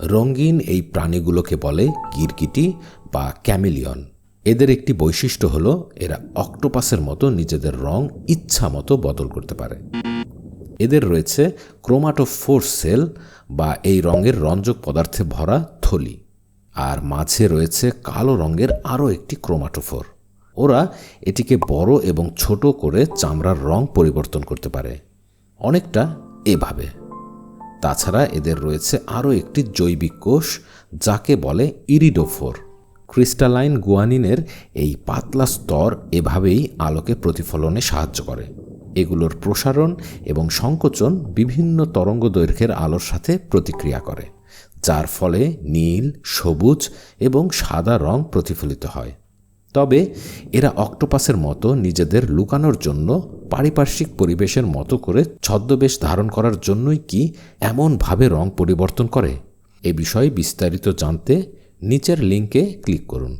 রঙিন এই প্রাণীগুলোকে বলে গিরগিটি বা ক্যামিলিয়ন। এদের একটি বৈশিষ্ট্য হলো এরা অক্টোপাসের মতো নিজেদের রং ইচ্ছা মতো বদল করতে পারে। এদের রয়েছে ক্রোমাটোফোর সেল বা এই রঙের রঞ্জক পদার্থে ভরা থলি, আর মাঝে রয়েছে কালো রঙের আরও একটি ক্রোমাটোফোর। ওরা এটিকে বড় এবং ছোট করে চামড়ার রং পরিবর্তন করতে পারে, অনেকটা এভাবে। তাছাড়া এদের রয়েছে আরও একটি জৈবিক কোষ যাকে বলে ইরিডোফোর। ক্রিস্টালাইন গুয়ানিনের এই পাতলা স্তর এভাবেই আলোকে প্রতিফলনে সাহায্য করে। এগুলোর প্রসারণ এবং সংকোচন বিভিন্ন তরঙ্গ দৈর্ঘ্যের আলোর সাথে প্রতিক্রিয়া করে, যার ফলে নীল, সবুজ এবং সাদা রং প্রতিফলিত হয়। তবে এরা অক্টোপাসের মতো নিজেদের লুকানোর জন্য পারিপার্শ্বিক পরিবেশের মতো করে ছদ্মবেশ ধারণ করার জন্যই কি এমনভাবে রং পরিবর্তন করে? এ বিষয়ে বিস্তারিত জানতে নিচের লিঙ্কে ক্লিক করুন।